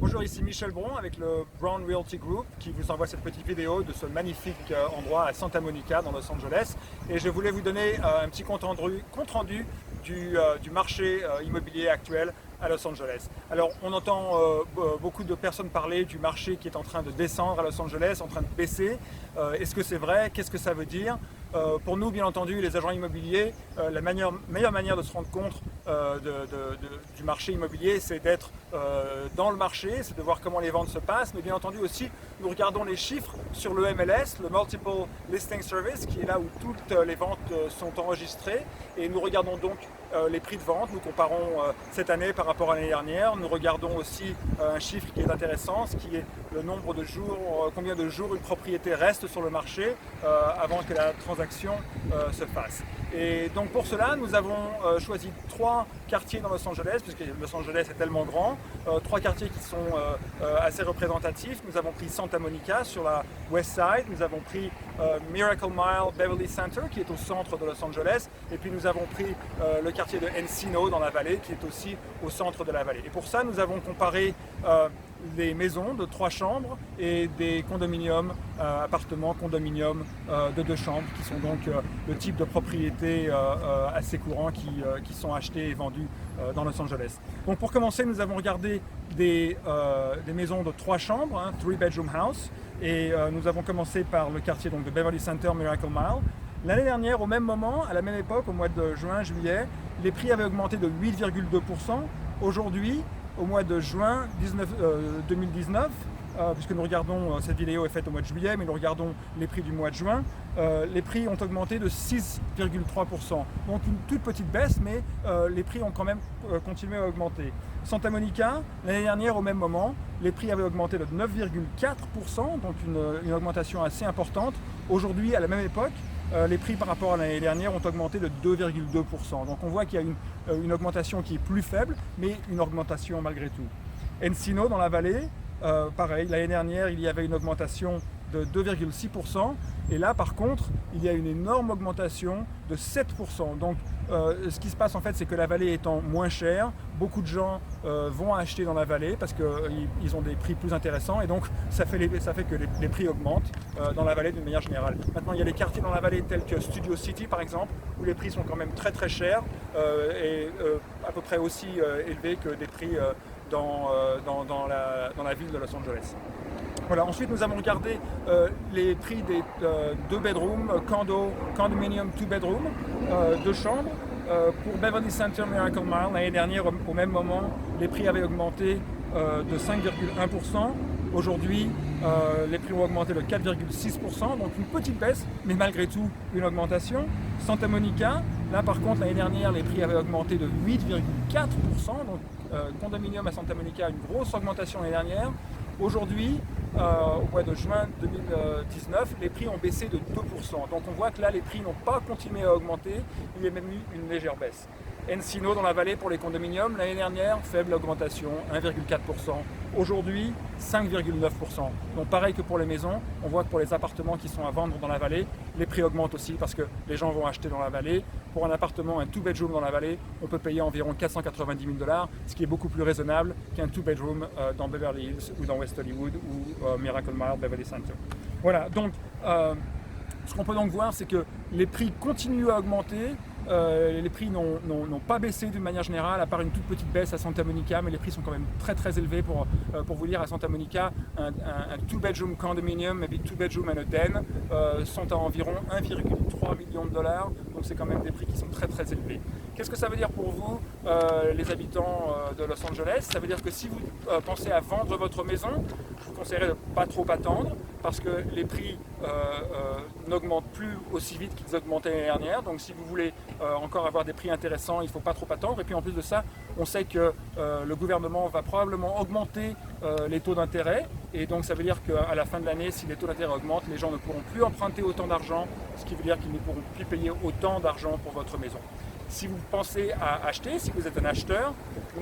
Bonjour, ici Michel Bron avec le Brown Realty Group qui vous envoie cette petite vidéo de ce magnifique endroit à Santa Monica dans Los Angeles. Et je voulais vous donner un petit compte rendu du marché immobilier actuel à Los Angeles. Alors on entend beaucoup de personnes parler du marché qui est en train de descendre à Los Angeles, en train de baisser. Est-ce que c'est vrai? Qu'est-ce que ça veut dire? Pour nous, bien entendu, les agents immobiliers, la meilleure manière de se rendre compte du marché immobilier, c'est d'être dans le marché, c'est de voir comment les ventes se passent, mais bien entendu aussi, nous regardons les chiffres sur le MLS, le Multiple Listing Service, qui est là où toutes les ventes sont enregistrées, et nous regardons donc les prix de vente, nous comparons cette année par rapport à l'année dernière, nous regardons aussi un chiffre qui est intéressant, ce qui est le nombre de jours, combien de jours une propriété reste sur le marché avant que la transaction se fasse. Et donc pour cela, nous avons choisi 3 quartiers dans Los Angeles, puisque Los Angeles est tellement grand, 3 quartiers qui sont assez représentatifs. Nous avons pris Santa Monica sur la West Side, nous avons pris Miracle Mile Beverly Center qui est au centre de Los Angeles, et puis nous avons pris le quartier de Encino dans la vallée qui est aussi au centre de la vallée. Et pour ça, nous avons comparé des maisons de 3 chambres et des condominiums, appartements, condominiums de 2 chambres qui sont donc le type de propriété assez courant qui sont achetés et vendus dans Los Angeles. Donc pour commencer, nous avons regardé des maisons de 3 chambres, 3-bedroom house, et nous avons commencé par le quartier donc, de Beverly Center, Miracle Mile. L'année dernière, au même moment, à la même époque, au mois de juin, juillet, les prix avaient augmenté de 8,2%. Aujourd'hui, au mois de juin 2019, puisque nous regardons, cette vidéo est faite au mois de juillet, mais nous regardons les prix du mois de juin, les prix ont augmenté de 6,3%. Donc une toute petite baisse, mais les prix ont quand même continué à augmenter. Santa Monica, l'année dernière, au même moment, les prix avaient augmenté de 9,4%, donc une augmentation assez importante. Aujourd'hui, à la même époque, les prix par rapport à l'année dernière ont augmenté de 2,2%. Donc on voit qu'il y a une augmentation qui est plus faible, mais une augmentation malgré tout. Encino, dans la vallée, pareil, l'année dernière, il y avait une augmentation de 2,6%. Et là, par contre, il y a une énorme augmentation de 7%. Donc, ce qui se passe en fait, c'est que la vallée étant moins chère, beaucoup de gens vont acheter dans la vallée parce qu'ils ont des prix plus intéressants et donc ça fait que les prix augmentent dans la vallée d'une manière générale. Maintenant, il y a des quartiers dans la vallée tels que Studio City par exemple, où les prix sont quand même très très chers et à peu près aussi élevés que des prix dans la ville de Los Angeles. Voilà. Ensuite, nous avons regardé les prix des 2 bedrooms, condominium 2 bedrooms, 2 chambres. Pour Beverly Center, Miracle Mile, l'année dernière, au même moment, les prix avaient augmenté de 5,1%. Aujourd'hui, les prix ont augmenté de 4,6%, donc une petite baisse, mais malgré tout une augmentation. Santa Monica, là par contre, l'année dernière, les prix avaient augmenté de 8,4%, donc condominium à Santa Monica, une grosse augmentation l'année dernière. Aujourd'hui, au mois de juin 2019, les prix ont baissé de 2%. Donc on voit que là, les prix n'ont pas continué à augmenter, il y a même eu une légère baisse. Encino dans la vallée pour les condominiums, l'année dernière, faible augmentation, 1,4%. Aujourd'hui, 5,9%. Donc pareil que pour les maisons, on voit que pour les appartements qui sont à vendre dans la vallée, les prix augmentent aussi parce que les gens vont acheter dans la vallée. Pour un appartement, un 2-bedroom dans la vallée, on peut payer environ 490 000 $, ce qui est beaucoup plus raisonnable qu'un 2-bedroom dans Beverly Hills ou dans West Hollywood ou Miracle Mile, Beverly Center. Voilà, donc ce qu'on peut donc voir, c'est que les prix continuent à augmenter. Les prix n'ont pas baissé d'une manière générale, à part une toute petite baisse à Santa Monica, mais les prix sont quand même très très élevés pour vous dire. À Santa Monica, un 2-bedroom condominium, maybe 2-bedroom and a den, sont à environ 1,3 million $, donc c'est quand même des prix qui sont très très élevés. Qu'est-ce que ça veut dire pour vous, les habitants de Los Angeles? Ça veut dire que si vous pensez à vendre votre maison, je vous conseillerais de ne pas trop attendre, parce que les prix n'augmentent plus aussi vite qu'ils augmentaient l'année dernière. Donc si vous voulez encore avoir des prix intéressants, il ne faut pas trop attendre. Et puis en plus de ça, on sait que le gouvernement va probablement augmenter les taux d'intérêt. Et donc ça veut dire qu'à la fin de l'année, si les taux d'intérêt augmentent, les gens ne pourront plus emprunter autant d'argent, ce qui veut dire qu'ils ne pourront plus payer autant d'argent pour votre maison. Si vous pensez à acheter, si vous êtes un acheteur,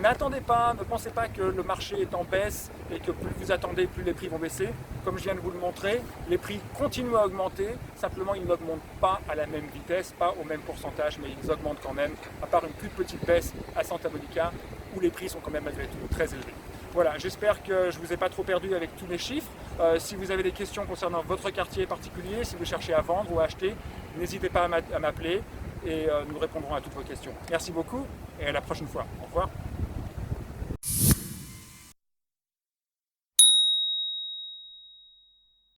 n'attendez pas, ne pensez pas que le marché est en baisse et que plus vous attendez, plus les prix vont baisser. Comme je viens de vous le montrer, les prix continuent à augmenter, simplement ils n'augmentent pas à la même vitesse, pas au même pourcentage, mais ils augmentent quand même, à part une toute petite baisse à Santa Monica, où les prix sont quand même malgré tout très élevés. Voilà, j'espère que je ne vous ai pas trop perdu avec tous les chiffres. Si vous avez des questions concernant votre quartier particulier, si vous cherchez à vendre ou à acheter, n'hésitez pas à m'appeler et nous répondrons à toutes vos questions. Merci beaucoup et à la prochaine fois. Au revoir.